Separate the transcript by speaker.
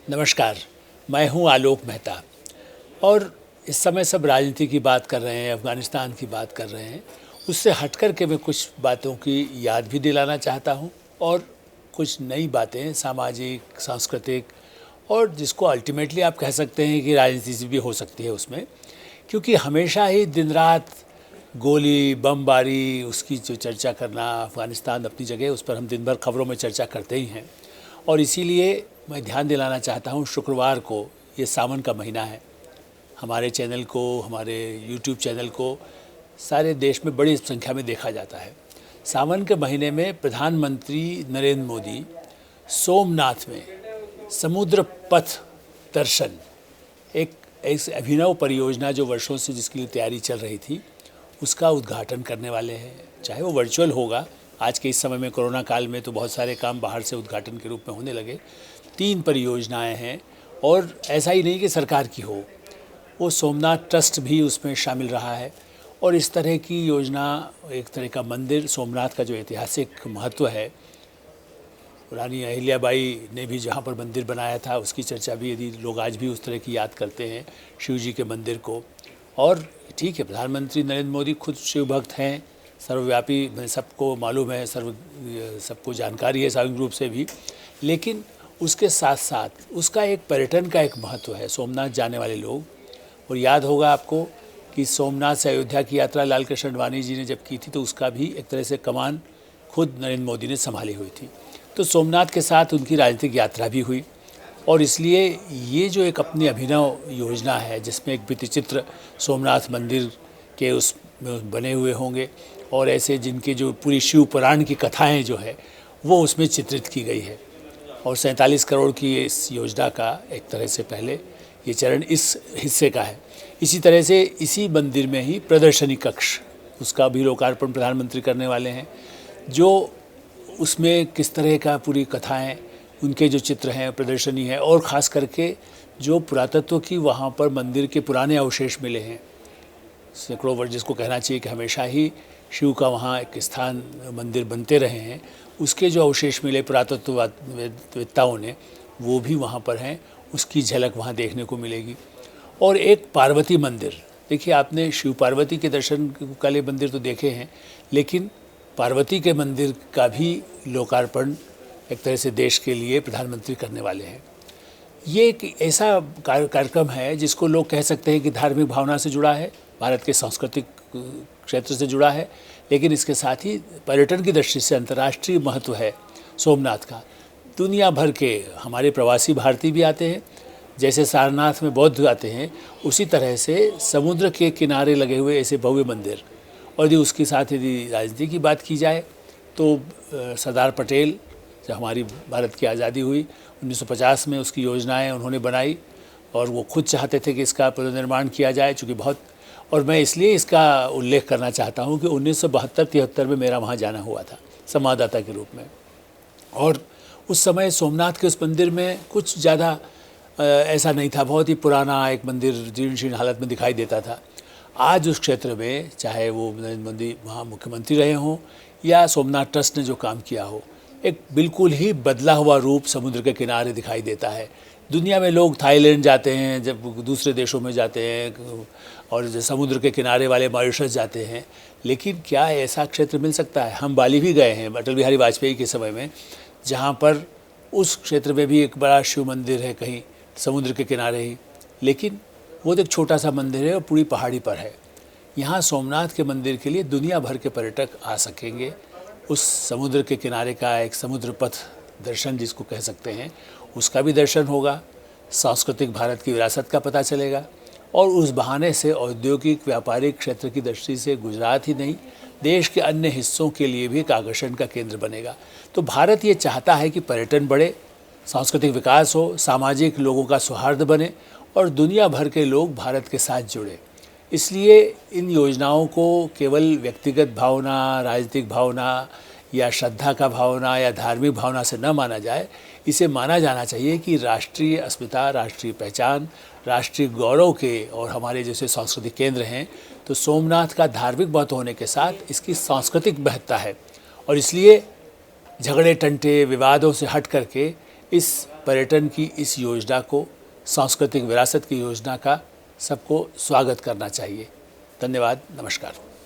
Speaker 1: नमस्कार, मैं हूं आलोक मेहता और इस समय सब राजनीति की बात कर रहे हैं, अफ़गानिस्तान की बात कर रहे हैं। उससे हट कर के मैं कुछ बातों की याद भी दिलाना चाहता हूं और कुछ नई बातें सामाजिक, सांस्कृतिक और जिसको अल्टीमेटली आप कह सकते हैं कि राजनीति से भी हो सकती है उसमें। क्योंकि हमेशा ही दिन-रात गोली, बमबारी उसकी जो चर्चा करना, अफ़गानिस्तान अपनी जगह उस पर हम दिन भर खबरों में चर्चा करते ही हैं। और इसीलिए मैं ध्यान दिलाना चाहता हूँ, शुक्रवार को ये सावन का महीना है, हमारे चैनल को, हमारे यूट्यूब चैनल को सारे देश में बड़ी संख्या में देखा जाता है। सावन के महीने में प्रधानमंत्री नरेंद्र मोदी सोमनाथ में समुद्र पथ दर्शन, एक अभिनव परियोजना जो वर्षों से जिसके लिए तैयारी चल रही थी, उसका उद्घाटन करने वाले हैं। चाहे वो वर्चुअल होगा, आज के इस समय में कोरोना काल में तो बहुत सारे काम बाहर से उद्घाटन के रूप में होने लगे। 3 परियोजनाएं हैं और ऐसा ही नहीं कि सरकार की हो, वो सोमनाथ ट्रस्ट भी उसमें शामिल रहा है। और इस तरह की योजना, एक तरह का मंदिर, सोमनाथ का जो ऐतिहासिक महत्व है, रानी अहिल्याबाई ने भी जहाँ पर मंदिर बनाया था उसकी चर्चा भी यदि लोग आज भी उस तरह की याद करते हैं शिव जी के मंदिर को। और ठीक है, प्रधानमंत्री नरेंद्र मोदी खुद शिव भक्त हैं, सर्वव्यापी, सबको मालूम है, सबको जानकारी है सार्वजनिक रूप से भी। लेकिन उसके साथ साथ उसका एक पर्यटन का एक महत्व है, सोमनाथ जाने वाले लोग। और याद होगा आपको कि सोमनाथ से अयोध्या की यात्रा लाल कृष्ण आडवाणी जी ने जब की थी तो उसका भी एक तरह से कमान खुद नरेंद्र मोदी ने संभाली हुई थी। तो सोमनाथ के साथ उनकी राजनीतिक यात्रा भी हुई और इसलिए ये जो एक अपनी अभिनव योजना है जिसमें एक भित्तिचित्र सोमनाथ मंदिर के उस बने हुए होंगे और ऐसे जिनके जो पूरी शिव पुराण की कथाएं जो है वो उसमें चित्रित की गई है। और 47 करोड़ की इस योजना का एक तरह से पहले ये चरण इस हिस्से का है। इसी तरह से इसी मंदिर में ही प्रदर्शनी कक्ष, उसका भी लोकार्पण प्रधानमंत्री करने वाले हैं, जो उसमें किस तरह का पूरी कथाएं, उनके जो चित्र हैं, प्रदर्शनी है और ख़ास करके जो पुरातत्व की वहाँ पर मंदिर के पुराने अवशेष मिले हैं, सैकड़ों वर्ष जिसको कहना चाहिए कि हमेशा ही शिव का वहाँ एक स्थान मंदिर बनते रहे हैं, उसके जो अवशेष मिले पुरातत्ववेत्ताओं ने वो भी वहाँ पर हैं, उसकी झलक वहाँ देखने को मिलेगी। और एक पार्वती मंदिर, देखिए आपने शिव पार्वती के दर्शन वाले मंदिर तो देखे हैं, लेकिन पार्वती के मंदिर का भी लोकार्पण एक तरह से देश के लिए प्रधानमंत्री करने वाले हैं। ये एक ऐसा कार्यक्रम है जिसको लोग कह सकते हैं कि धार्मिक भावना से जुड़ा है, भारत के सांस्कृतिक क्षेत्र से जुड़ा है, लेकिन इसके साथ ही पर्यटन की दृष्टि से अंतर्राष्ट्रीय महत्व है सोमनाथ का। दुनिया भर के हमारे प्रवासी भारतीय भी आते हैं, जैसे सारनाथ में बौद्ध आते हैं, उसी तरह से समुद्र के किनारे लगे हुए ऐसे भव्य मंदिर। और यदि उसके साथ यदि राजनीति की बात की जाए तो सरदार पटेल, जब हमारी भारत की आज़ादी हुई 1950 में, उसकी योजनाएं उन्होंने बनाई और वो खुद चाहते थे कि इसका पुनर्निर्माण किया जाए, चूँकि बहुत, और मैं इसलिए इसका उल्लेख करना चाहता हूँ कि 1972-73 में मेरा वहाँ जाना हुआ था संवाददाता के रूप में। और उस समय सोमनाथ के उस मंदिर में कुछ ज़्यादा ऐसा नहीं था, बहुत ही पुराना एक मंदिर जीर्ण शीर्ण हालत में दिखाई देता था। आज उस क्षेत्र में, चाहे वो नरेंद्र मोदी वहाँ मुख्यमंत्री रहे हों या सोमनाथ ट्रस्ट ने जो काम किया हो, एक बिल्कुल ही बदला हुआ रूप समुद्र के किनारे दिखाई देता है। दुनिया में लोग थाईलैंड जाते हैं, जब दूसरे देशों में जाते हैं और समुद्र के किनारे वाले मॉरिशस जाते हैं, लेकिन क्या ऐसा क्षेत्र मिल सकता है? हम बाली भी गए हैं अटल बिहारी वाजपेयी के समय में, जहाँ पर उस क्षेत्र में भी एक बड़ा शिव मंदिर है कहीं समुद्र के किनारे ही, लेकिन वो तो एक छोटा सा मंदिर है और पूरी पहाड़ी पर है। यहाँ सोमनाथ के मंदिर के लिए दुनिया भर के पर्यटक आ सकेंगे। उस समुद्र के किनारे का एक समुद्र पथ दर्शन जिसको कह सकते हैं, उसका भी दर्शन होगा, सांस्कृतिक भारत की विरासत का पता चलेगा और उस बहाने से औद्योगिक व्यापारिक क्षेत्र की दृष्टि से गुजरात ही नहीं, देश के अन्य हिस्सों के लिए भी एक आकर्षण का केंद्र बनेगा। तो भारत ये चाहता है कि पर्यटन बढ़े, सांस्कृतिक विकास हो, सामाजिक लोगों का सौहार्द बने और दुनिया भर के लोग भारत के साथ जुड़े। इसलिए इन योजनाओं को केवल व्यक्तिगत भावना, राजनीतिक भावना या श्रद्धा का भावना या धार्मिक भावना से न माना जाए, इसे माना जाना चाहिए कि राष्ट्रीय अस्मिता, राष्ट्रीय पहचान, राष्ट्रीय गौरव के और हमारे जैसे सांस्कृतिक केंद्र हैं, तो सोमनाथ का धार्मिक महत्व होने के साथ इसकी सांस्कृतिक महत्ता है। और इसलिए झगड़े टंटे विवादों से हट करके इस पर्यटन की इस योजना को, सांस्कृतिक विरासत की योजना का सबको स्वागत करना चाहिए। धन्यवाद, नमस्कार।